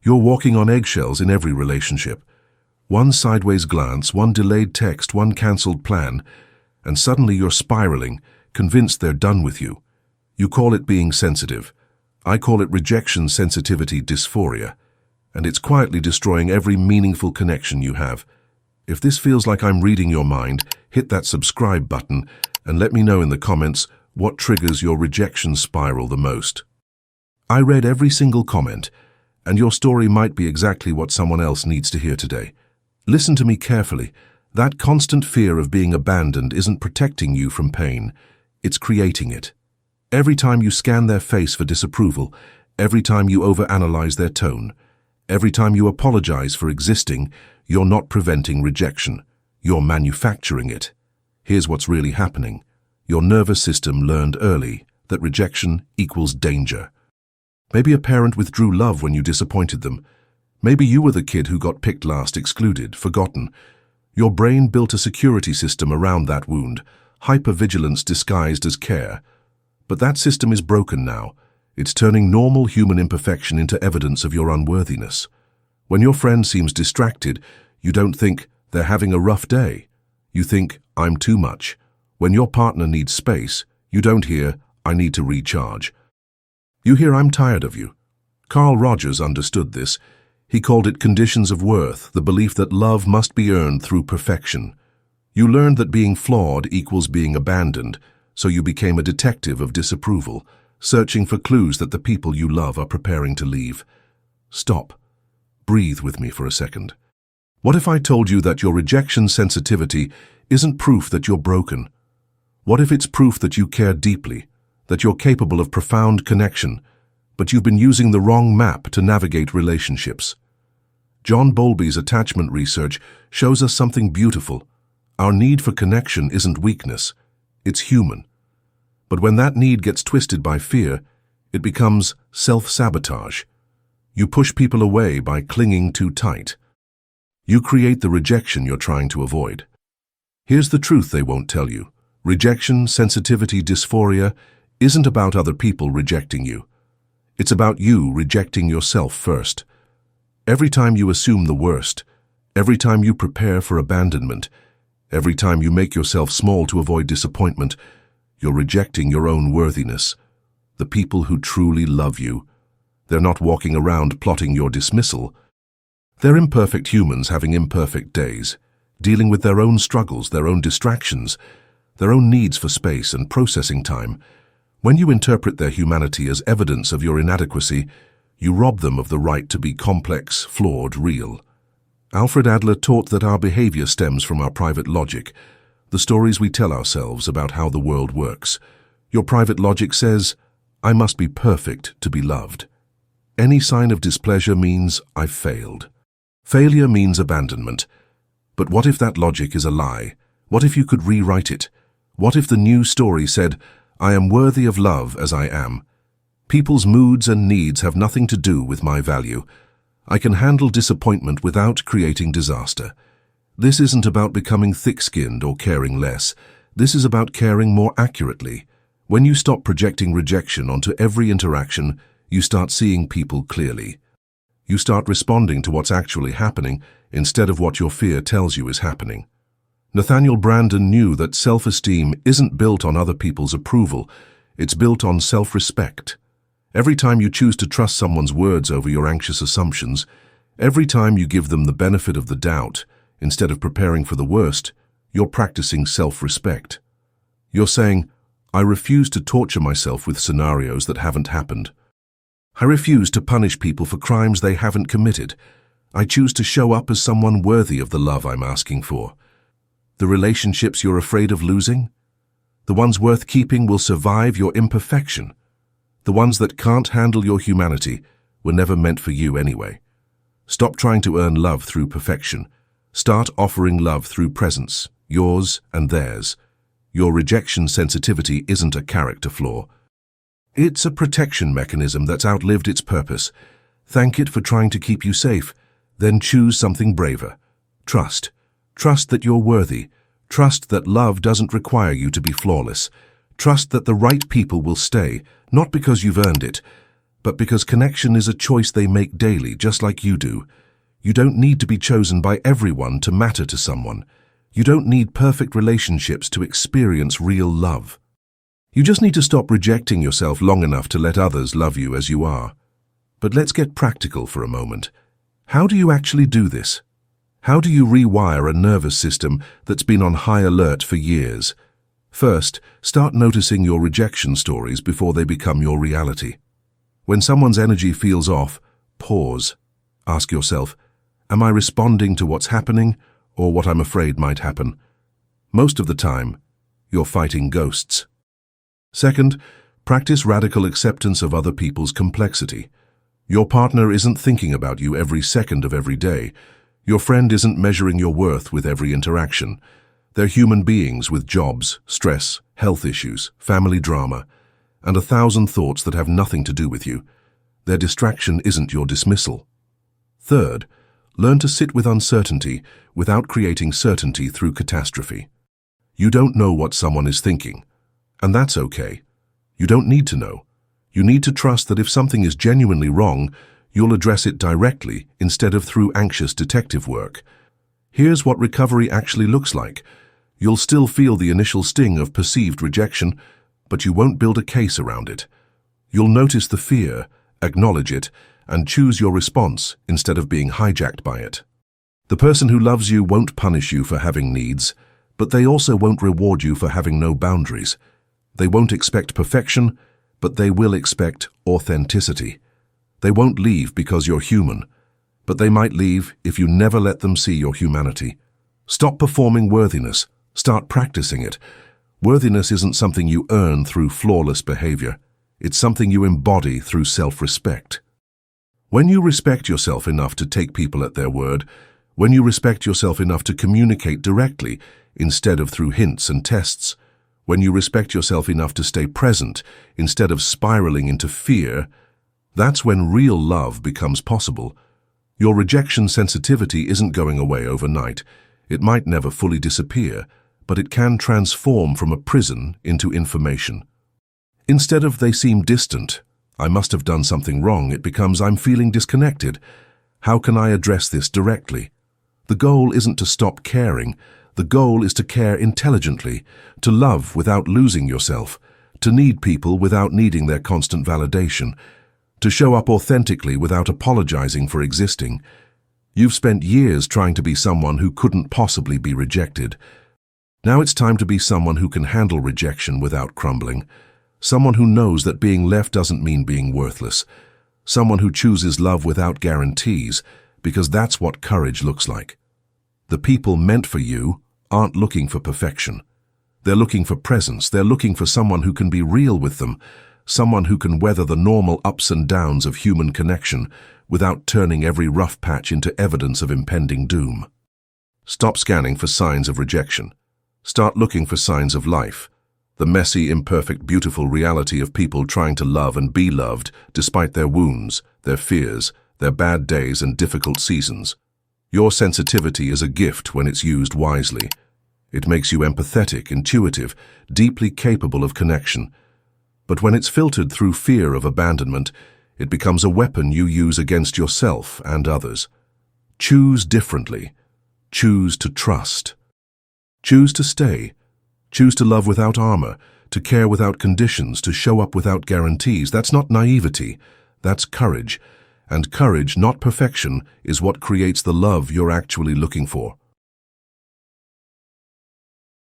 You're walking on eggshells in every relationship. One sideways glance, one delayed text, one cancelled plan, and suddenly you're spiraling, convinced they're done with you. You call it being sensitive. I call it rejection sensitivity dysphoria, and it's quietly destroying every meaningful connection you have. If this feels like I'm reading your mind, hit that subscribe button and let me know in the comments what triggers your rejection spiral the most. I read every single comment, and your story might be exactly what someone else needs to hear today. Listen to me carefully. That constant fear of being abandoned isn't protecting you from pain, it's creating it. Every time you scan their face for disapproval, every time you overanalyze their tone, every time you apologize for existing, you're not preventing rejection, you're manufacturing it. Here's what's really happening. Your nervous system learned early that rejection equals danger. Maybe a parent withdrew love when you disappointed them. Maybe you were the kid who got picked last, excluded, forgotten. Your brain built a security system around that wound, hypervigilance disguised as care. But that system is broken now. It's turning normal human imperfection into evidence of your unworthiness. When your friend seems distracted, you don't think they're having a rough day. You think, I'm too much. When your partner needs space, you don't hear, I need to recharge. You hear, I'm tired of you. Carl Rogers understood this. He called it conditions of worth, the belief that love must be earned through perfection. You learned that being flawed equals being abandoned, so you became a detective of disapproval, searching for clues that the people you love are preparing to leave. Stop. Breathe with me for a second. What if I told you that your rejection sensitivity isn't proof that you're broken? What if it's proof that you care deeply, that you're capable of profound connection, but you've been using the wrong map to navigate relationships? John Bowlby's attachment research shows us something beautiful. Our need for connection isn't weakness, it's human. But when that need gets twisted by fear, it becomes self-sabotage. You push people away by clinging too tight. You create the rejection you're trying to avoid. Here's the truth they won't tell you. Rejection sensitivity dysphoria isn't about other people rejecting you. It's about you rejecting yourself first. Every time you assume the worst, every time you prepare for abandonment, every time you make yourself small to avoid disappointment, you're rejecting your own worthiness. The people who truly love you, they're not walking around plotting your dismissal. They're imperfect humans having imperfect days, dealing with their own struggles, their own distractions, their own needs for space and processing time. When you interpret their humanity as evidence of your inadequacy, you rob them of the right to be complex, flawed, real. Alfred Adler taught that our behavior stems from our private logic, the stories we tell ourselves about how the world works. Your private logic says, I must be perfect to be loved. Any sign of displeasure means I've failed. Failure means abandonment. But what if that logic is a lie? What if you could rewrite it? What if the new story said, I am worthy of love as I am? People's moods and needs have nothing to do with my value. I can handle disappointment without creating disaster. This isn't about becoming thick-skinned or caring less. This is about caring more accurately. When you stop projecting rejection onto every interaction, you start seeing people clearly. You start responding to what's actually happening instead of what your fear tells you is happening. Nathaniel Branden knew that self-esteem isn't built on other people's approval, it's built on self-respect. Every time you choose to trust someone's words over your anxious assumptions, every time you give them the benefit of the doubt, instead of preparing for the worst, you're practicing self-respect. You're saying, I refuse to torture myself with scenarios that haven't happened. I refuse to punish people for crimes they haven't committed. I choose to show up as someone worthy of the love I'm asking for. The relationships you're afraid of losing, the ones worth keeping will survive your imperfection. The ones that can't handle your humanity were never meant for you anyway. Stop trying to earn love through perfection. Start offering love through presence, yours and theirs. Your rejection sensitivity isn't a character flaw. It's a protection mechanism that's outlived its purpose. Thank it for trying to keep you safe, then choose something braver. Trust. Trust that you're worthy. Trust that love doesn't require you to be flawless. Trust that the right people will stay, not because you've earned it, but because connection is a choice they make daily, just like you do. You don't need to be chosen by everyone to matter to someone. You don't need perfect relationships to experience real love. You just need to stop rejecting yourself long enough to let others love you as you are. But let's get practical for a moment. How do you actually do this? How do you rewire a nervous system that's been on high alert for years? First, start noticing your rejection stories before they become your reality. When someone's energy feels off, pause. Ask yourself, am I responding to what's happening or what I'm afraid might happen? Most of the time, you're fighting ghosts. Second, practice radical acceptance of other people's complexity. Your partner isn't thinking about you every second of every day. Your friend isn't measuring your worth with every interaction. They're human beings with jobs, stress, health issues, family drama, and 1,000 thoughts that have nothing to do with you. Their distraction isn't your dismissal. Third, learn to sit with uncertainty without creating certainty through catastrophe. You don't know what someone is thinking, and that's okay. You don't need to know. You need to trust that if something is genuinely wrong, you'll address it directly instead of through anxious detective work. Here's what recovery actually looks like. You'll still feel the initial sting of perceived rejection, but you won't build a case around it. You'll notice the fear, acknowledge it, and choose your response instead of being hijacked by it. The person who loves you won't punish you for having needs, but they also won't reward you for having no boundaries. They won't expect perfection, but they will expect authenticity. They won't leave because you're human, but they might leave if you never let them see your humanity. Stop performing worthiness. Start practicing it. Worthiness isn't something you earn through flawless behavior. It's something you embody through self-respect. When you respect yourself enough to take people at their word, when you respect yourself enough to communicate directly instead of through hints and tests, when you respect yourself enough to stay present instead of spiraling into fear, that's when real love becomes possible. Your rejection sensitivity isn't going away overnight. It might never fully disappear, but it can transform from a prison into information. Instead of "they seem distant," "I must have done something wrong," it becomes "I'm feeling disconnected. How can I address this directly?" The goal isn't to stop caring. The goal is to care intelligently, to love without losing yourself, to need people without needing their constant validation, to show up authentically without apologizing for existing. You've spent years trying to be someone who couldn't possibly be rejected. Now it's time to be someone who can handle rejection without crumbling, someone who knows that being left doesn't mean being worthless, someone who chooses love without guarantees, because that's what courage looks like. The people meant for you aren't looking for perfection. They're looking for presence. They're looking for someone who can be real with them, someone who can weather the normal ups and downs of human connection without turning every rough patch into evidence of impending doom. Stop scanning for signs of rejection. Start looking for signs of life, the messy, imperfect, beautiful reality of people trying to love and be loved despite their wounds, their fears, their bad days and difficult seasons. Your sensitivity is a gift when it's used wisely. It makes you empathetic, intuitive, deeply capable of connection. But when it's filtered through fear of abandonment, it becomes a weapon you use against yourself and others. Choose differently. Choose to trust. Choose to stay. Choose to love without armor, to care without conditions, to show up without guarantees. That's not naivety. That's courage. And courage, not perfection, is what creates the love you're actually looking for.